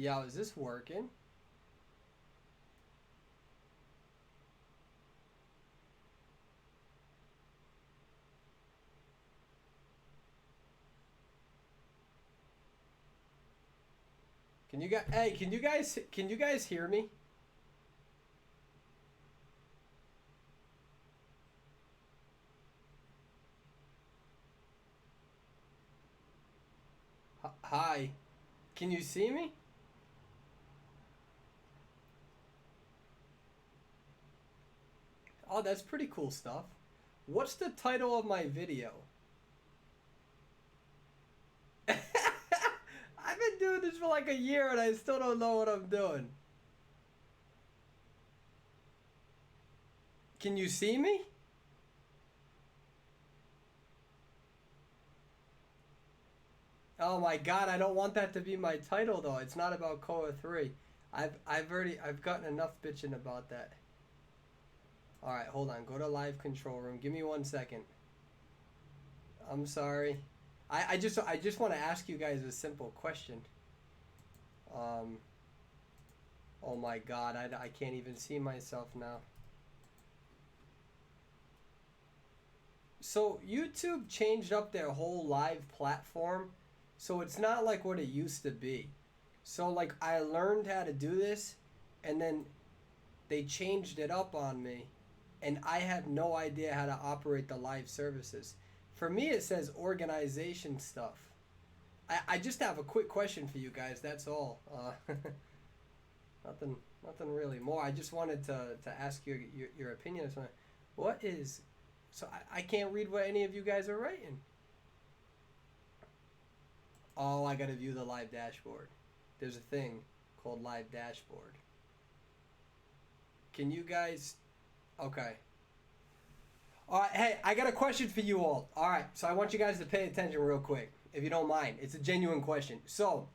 Yeah, is this working? Can you guys hear me? Hi. Can you see me? Oh, that's pretty cool stuff. What's the title of my video? I've been doing this for like a year and I still don't know what I'm doing. Can you see me? Oh my god, I don't want that to be my title though. It's not about Koa 3. I've gotten enough bitching about that. Alright, hold on. Go to live control room. Give me 1 second. I'm sorry. I just want to ask you guys a simple question. Um oh my god, I can't even see myself now. So YouTube changed up their whole live platform, so it's not like what it used to be. So like I learned how to do this, and then they changed it up on me, and I have no idea how to operate the live services. For me, it says organization stuff. I just have a quick question for you guys. That's all. Nothing, nothing really more. I just wanted to ask your opinion. What is so I can't read what any of you guys are writing. Oh, I gotta view the live dashboard. There's a thing called live dashboard. Can you guys? Okay. All right. Hey, I got a question for you all. All right. So I want you guys to pay attention real quick, if you don't mind. It's a genuine question. So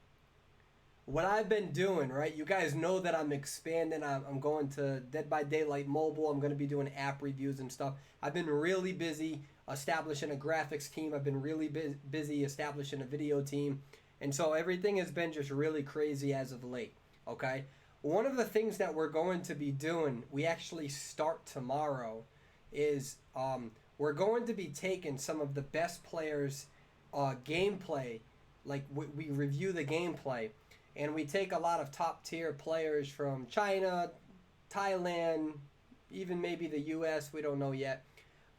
what I've been doing, right? You guys know that I'm expanding. I'm going to Dead by Daylight Mobile. I'm going to be doing app reviews and stuff. I've been really busy establishing a graphics team. I've been really busy establishing a video team. And so everything has been just really crazy as of late. Okay? One of the things that we're going to be doing, we actually start tomorrow, is we're going to be taking some of the best players' gameplay. Like we review the gameplay, and we take a lot of top tier players from China, Thailand, even maybe the US, we don't know yet.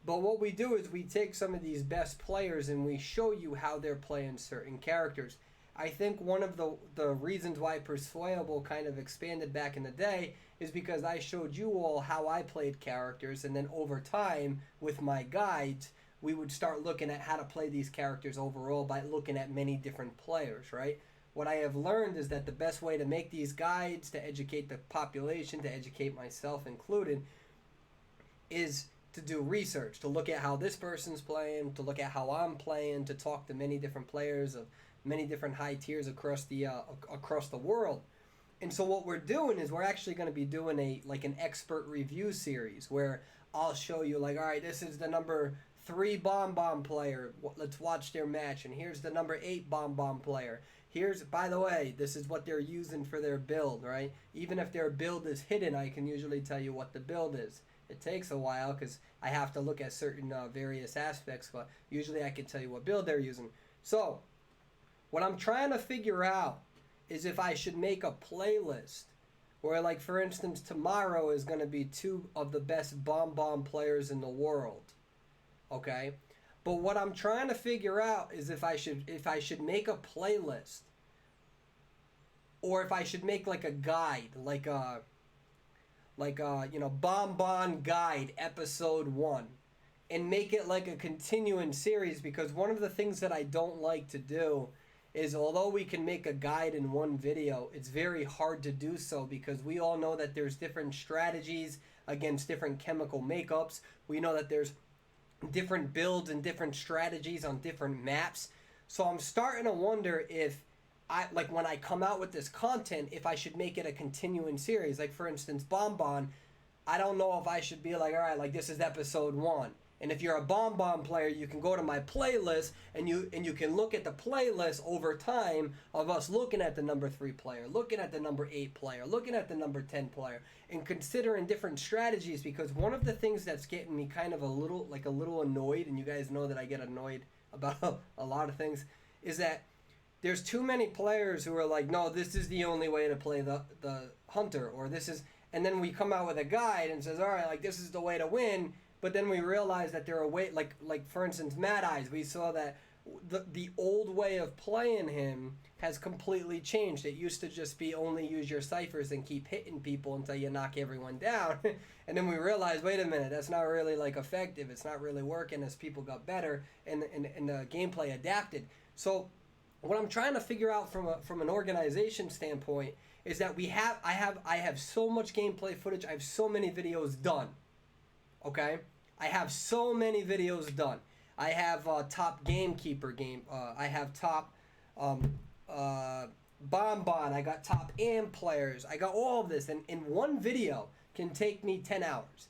But what we do is we take some of these best players and we show you how they're playing certain characters. I think one of the reasons why Persuadable kind of expanded back in the day is because I showed you all how I played characters, and then over time, with my guides, we would start looking at how to play these characters overall by looking at many different players, right? What I have learned is that the best way to make these guides, to educate the population, to educate myself included, is to do research, to look at how this person's playing, to look at how I'm playing, to talk to many different players of many different high tiers across the world. And so what we're doing is we're actually going to be doing an expert review series where I'll show you like, all right, this is the number 3 bomb bomb player. Let's watch their match. And here's the number 8 bomb bomb player. Here's, by the way, this is what they're using for their build, right? Even if their build is hidden, I can usually tell you what the build is. It takes a while because I have to look at certain various aspects, but usually I can tell you what build they're using. So what I'm trying to figure out is if I should make a playlist where, like, for instance, tomorrow is going to be 2 of the best bomb bomb players in the world. Okay? But what I'm trying to figure out is if I should make a playlist, or if I should make like a guide, Bomb Bomb Guide episode 1, and make it like a continuing series, because one of the things that I don't like to do is, although we can make a guide in one video, it's very hard to do so because we all know that there's different strategies against different chemical makeups. We know that there's different builds and different strategies on different maps. So I'm starting to wonder if when I come out with this content, if I should make it a continuing series. Like, for instance, Bonbon, I don't know if I should be like, all right, like, this is episode 1. And if you're a Bonbon player, you can go to my playlist and you can look at the playlist over time of us looking at the number 3 player, looking at the number 8 player, looking at the number 10 player, and considering different strategies. Because one of the things that's getting me kind of a little annoyed, and you guys know that I get annoyed about a lot of things, is that there's too many players who are like, no, this is the only way to play the hunter, or this is, and then we come out with a guide and says, all right, like this is the way to win. But then we realize that there are ways, like for instance, Mad Eyes. We saw that the old way of playing him has completely changed. It used to just be only use your ciphers and keep hitting people until you knock everyone down. And then we realized, wait a minute, that's not really like effective. It's not really working as people got better and the gameplay adapted. So what I'm trying to figure out from an organization standpoint is that I have so much gameplay footage. I have so many videos done. Okay, I have so many videos done. I have top gamekeeper game. I have top Bonbon. I got top AM players. I got all of this, and in one video can take me 10 hours.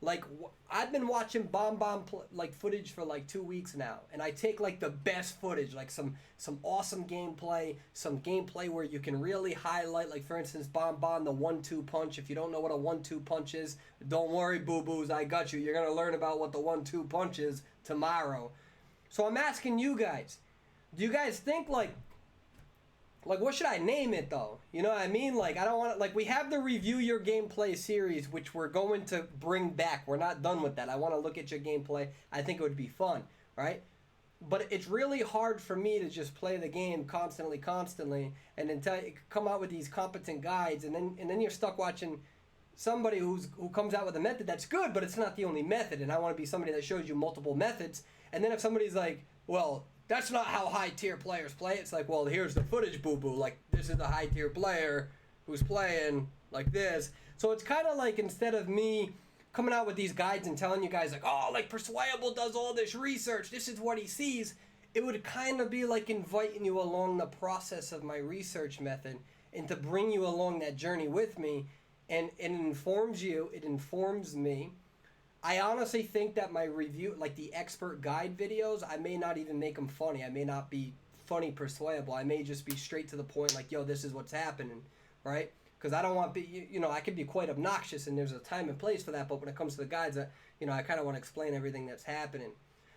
Like I've been watching Bonbon like footage for like 2 weeks now, and I take like the best footage, like some awesome gameplay, some gameplay where you can really highlight, like for instance Bonbon, the 1-2 punch. If you don't know what a 1-2 punch is, don't worry, boo boos, I got you. You're gonna learn about what the 1-2 punch is tomorrow. So I'm asking you guys, do you guys think like what should I name it though? You know what I mean? Like I don't want to, like we have the review your gameplay series, which we're going to bring back. We're not done with that. I want to look at your gameplay. I think it would be fun, right? But it's really hard for me to just play the game constantly, and then come out with these competent guides, and then you're stuck watching somebody who comes out with a method that's good, but it's not the only method. And I want to be somebody that shows you multiple methods. And then if somebody's like, well, that's not how high-tier players play. It's like, well, here's the footage, boo-boo. Like, this is the high-tier player who's playing like this. So it's kind of like instead of me coming out with these guides and telling you guys, like, oh, like, Persuable does all this research. This is what he sees. It would kind of be like inviting you along the process of my research method and to bring you along that journey with me. And it informs you. It informs me. I honestly think that my review, like the expert guide videos, I may not even make them funny. I may not be funny persuadable. I may just be straight to the point, like, yo, this is what's happening, right? Because I don't want to be, I could be quite obnoxious, and there's a time and place for that. But when it comes to the guides, I kind of want to explain everything that's happening.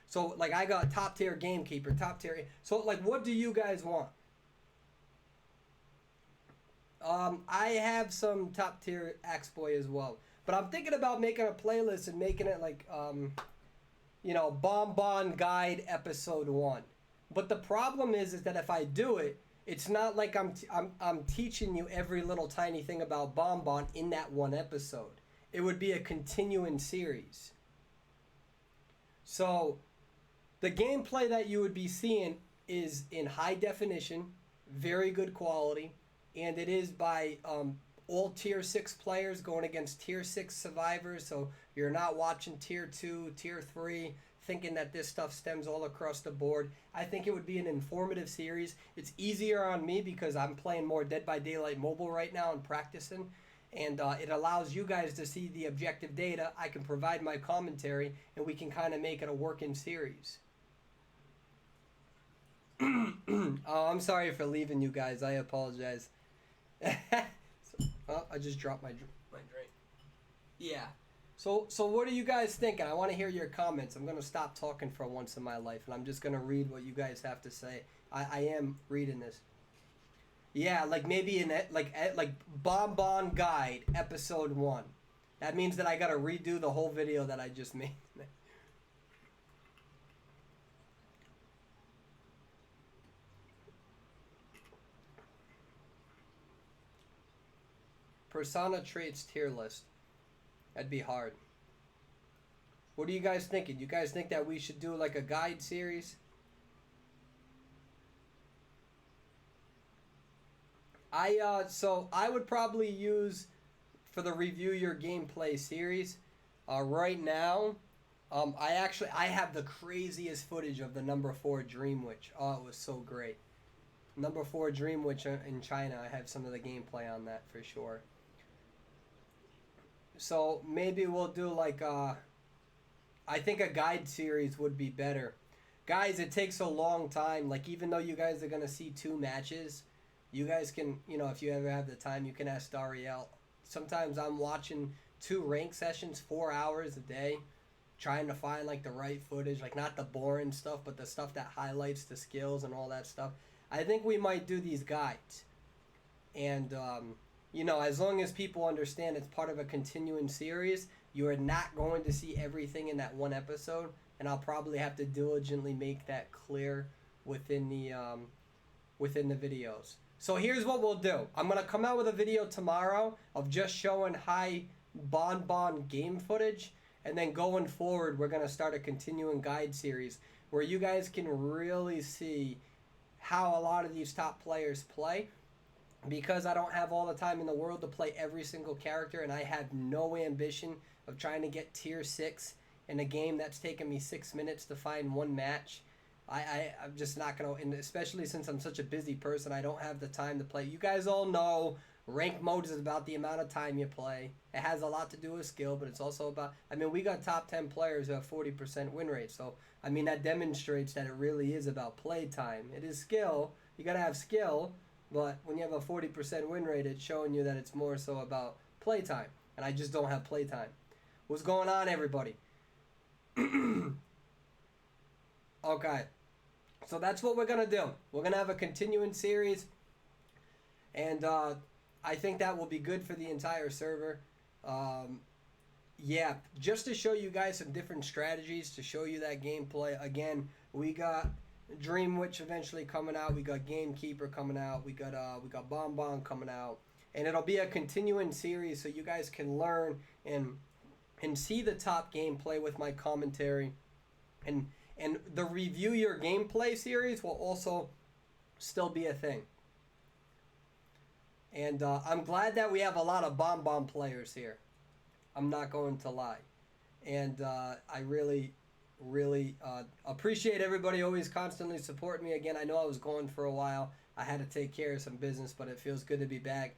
So, like, I got top tier gamekeeper, top tier. So, like, what do you guys want? I have some top tier Axeboy as well. But I'm thinking about making a playlist and making it like, Bonbon Guide Episode 1. But the problem is that if I do it, it's not like I'm teaching you every little tiny thing about Bonbon in that one episode. It would be a continuing series. So the gameplay that you would be seeing is in high definition, very good quality, and it is by all tier 6 players going against tier 6 survivors. So you're not watching tier 2, tier 3, thinking that this stuff stems all across the board. I think it would be an informative series. It's easier on me because I'm playing more Dead by Daylight mobile right now and practicing. And it allows you guys to see the objective data. I can provide my commentary, and we can kind of make it a working series. Oh, I'm sorry for leaving you guys. I apologize. Oh, I just dropped my drink. Yeah. So what are you guys thinking? I want to hear your comments. I'm going to stop talking for once in my life, and I'm just going to read what you guys have to say. I am reading this. Yeah, like maybe like Bonbon Guide Episode 1. That means that I got to redo the whole video that I just made. Persona traits tier list. That'd be hard. What are you guys thinking? You guys think that we should do like a guide series? So I would probably use for the review your gameplay series. Right now, I have the craziest footage of the number 4 Dream Witch. Oh, it was so great. Number 4 Dream Witch in China. I have some of the gameplay on that for sure. So maybe we'll do like I think a guide series would be better. Guys, it takes a long time. Like, even though you guys are going to see 2 matches, you guys can, if you ever have the time, you can ask Dariel. Sometimes I'm watching 2 rank sessions, 4 hours a day, trying to find, like, the right footage. Like, not the boring stuff, but the stuff that highlights the skills and all that stuff. I think we might do these guides. And, as long as people understand it's part of a continuing series, you are not going to see everything in that one episode, and I'll probably have to diligently make that clear within the videos. So here's what we'll do. I'm gonna come out with a video tomorrow of just showing high Bon game footage, and then going forward, we're gonna start a continuing guide series where you guys can really see how a lot of these top players play. Because I don't have all the time in the world to play every single character, and I have no ambition of trying to get tier 6 in a game that's taken me 6 minutes to find one match. I'm just not going to, and especially since I'm such a busy person, I don't have the time to play. You guys all know rank modes is about the amount of time you play. It has a lot to do with skill, but it's also about, we got top 10 players who have 40% win rate. So, that demonstrates that it really is about play time. It is skill. You got to have skill. But when you have a 40% win rate, it's showing you that it's more so about playtime. And I just don't have playtime. What's going on, everybody? Okay. So that's what we're going to do. We're going to have a continuing series. And I think that will be good for the entire server. Yeah, just to show you guys some different strategies, to show you that gameplay. Again, we got Dream Witch eventually coming out. We got Gamekeeper coming out. We got Bon coming out, and it'll be a continuing series, so you guys can learn and see the top gameplay with my commentary, and the review your gameplay series will also still be a thing. And I'm glad that we have a lot of Bon players here. I'm not going to lie, and I really appreciate everybody always constantly supporting me. Again, I know I was gone for a while. I had to take care of some business, but it feels good to be back.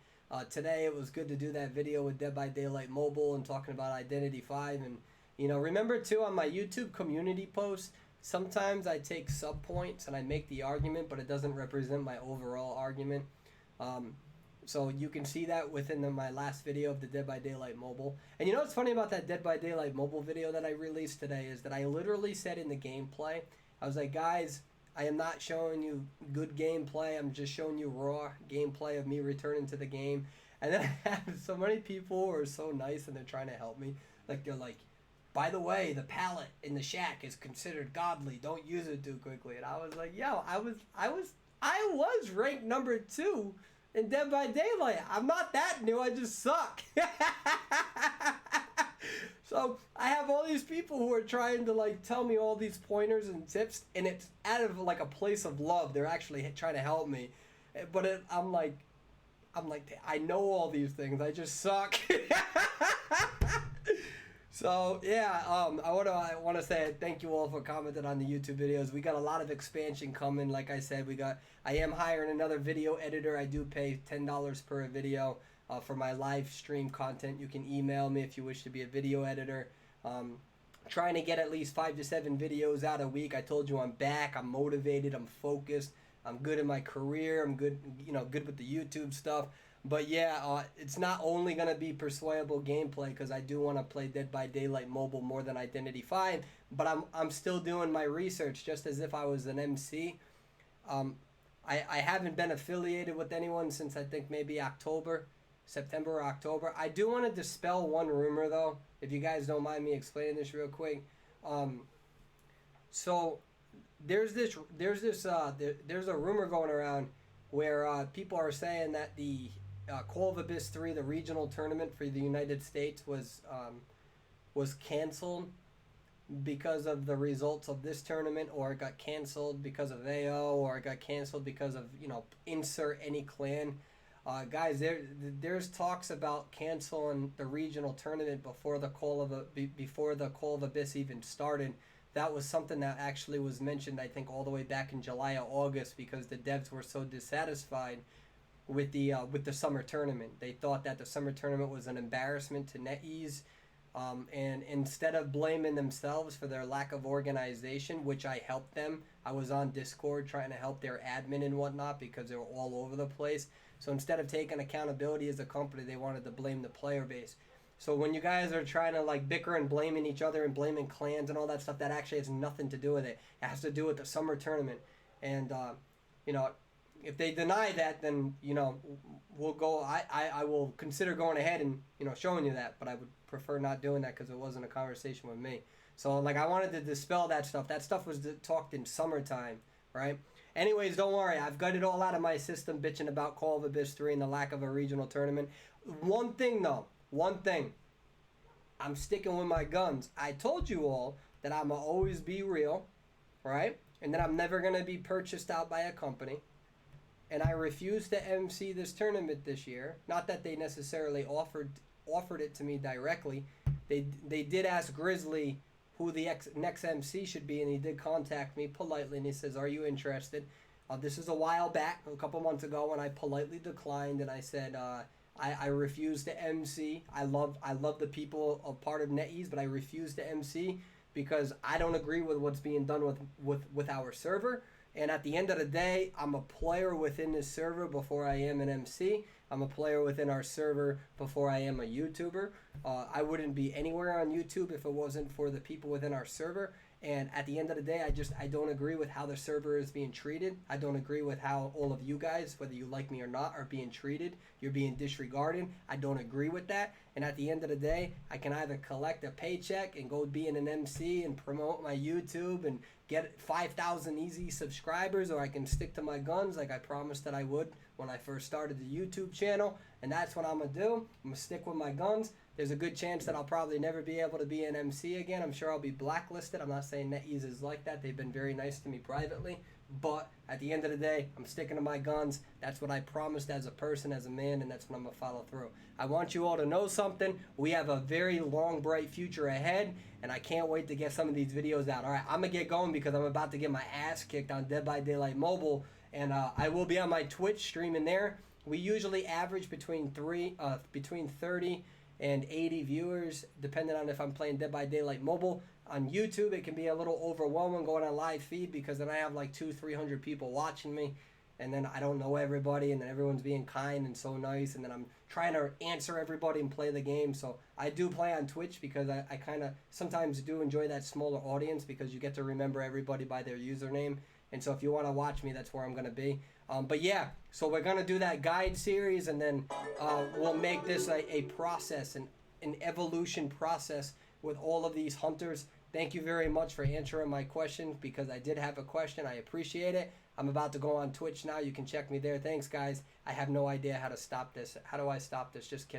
Today it was good to do that video with Dead by Daylight Mobile and talking about Identity 5. And, remember too, on my YouTube community posts, sometimes I take sub points and I make the argument, but it doesn't represent my overall argument. So you can see that within my last video of the Dead by Daylight Mobile. And what's funny about that Dead by Daylight Mobile video that I released today is that I literally said in the gameplay, I was like, guys, I am not showing you good gameplay. I'm just showing you raw gameplay of me returning to the game. And then I have so many people who are so nice and they're trying to help me. Like, they're like, by the way, the pallet in the shack is considered godly. Don't use it too quickly. And I was like, yo, I was ranked number 2 in Dead by Daylight. I'm not that new, I just suck. So I have all these people who are trying to tell me all these pointers and tips, and it's out of a place of love. They're actually trying to help me. But I'm like, I know all these things, I just suck. So yeah, I want to say thank you all for commenting on the YouTube videos. We got a lot of expansion coming. Like I said, I am hiring another video editor. I do pay $10 per video for my live stream content. You can email me if you wish to be a video editor. Trying to get at least 5 to 7 videos out a week. I told you I'm back. I'm motivated. I'm focused. I'm good in my career. I'm good, good with the YouTube stuff. But yeah, it's not only going to be persuadable gameplay, because I do want to play Dead by Daylight Mobile more than Identity 5, but I'm still doing my research just as if I was an MC. I haven't been affiliated with anyone since I think maybe September or October. I do want to dispel one rumor though, if you guys don't mind me explaining this real quick. So there's a rumor going around where people are saying that the Call of Abyss 3, the regional tournament for the United States, was canceled because of the results of this tournament, or it got canceled because of AO, or it got canceled because of, insert any clan. Guys, there's talks about canceling the regional tournament before the Call of Abyss even started. That was something that actually was mentioned, I think, all the way back in July or August, because the devs were so dissatisfied with the summer tournament. They thought that the summer tournament was an embarrassment to NetEase. And instead of blaming themselves for their lack of organization, which I helped them, I was on Discord trying to help their admin and whatnot because they were all over the place. So instead of taking accountability as a company, they wanted to blame the player base. So when you guys are trying to like bicker and blaming each other and blaming clans and all that stuff, that actually has nothing to do with it. It has to do with the summer tournament. And, you know, if they deny that, then, you know, we'll go. I will consider going ahead and, you know, showing you that. But I would prefer not doing that because it wasn't a conversation with me. So, like, I wanted to dispel that stuff. That stuff was talked in summertime, right? Anyways, don't worry. I've got it all out of my system bitching about Call of Abyss 3 and the lack of a regional tournament. One thing, though. One thing. I'm sticking with my guns. I told you all that I'm going to always be real, right? And that I'm never going to be purchased out by a company. And I refused to MC this tournament this year. Not that they necessarily offered it to me directly. They did ask Grizzly who the next MC should be, and he did contact me politely, and he says, "Are you interested?" This is a while back, a couple months ago, when I politely declined, and I said I refuse to MC. I love the people of part of NetEase, but I refuse to MC because I don't agree with what's being done with our server. And at the end of the day, I'm a player within this server before I am an MC. I'm a player within our server before I am a YouTuber. I wouldn't be anywhere on YouTube if it wasn't for the people within our server. And at the end of the day, I don't agree with how the server is being treated. I don't agree with how all of you guys, whether you like me or not, are being treated. You're being disregarded. I don't agree with that. And at the end of the day, I can either collect a paycheck and go be an MC and promote my YouTube and get 5,000 easy subscribers, or I can stick to my guns like I promised that I would when I first started the YouTube channel. And that's what I'm going to do. I'm going to stick with my guns. There's a good chance that I'll probably never be able to be an MC again. I'm sure I'll be blacklisted. I'm not saying NetEase is like that. They've been very nice to me privately. But at the end of the day, I'm sticking to my guns. That's what I promised as a person, as a man, and that's what I'm going to follow through. I want you all to know something. We have a very long, bright future ahead, and I can't wait to get some of these videos out. All right, I'm going to get going because I'm about to get my ass kicked on Dead by Daylight Mobile, and I will be on my Twitch streaming there. We usually average between 30 and 80 viewers, depending on if I'm playing Dead by Daylight Mobile. On YouTube, it can be a little overwhelming going on live feed because then I have like 200-300 people watching me, and then I don't know everybody, and then everyone's being kind and so nice, and then I'm trying to answer everybody and play the game. So I do play on Twitch because I kind of sometimes do enjoy that smaller audience because you get to remember everybody by their username. And so if you want to watch me, that's where I'm going to be. But yeah, so we're going to do that guide series, and then we'll make this a process, an evolution process with all of these hunters. Thank you very much for answering my question because I did have a question. I appreciate it. I'm about to go on Twitch now. You can check me there. Thanks, guys. I have no idea how to stop this. How do I stop this? Just kidding.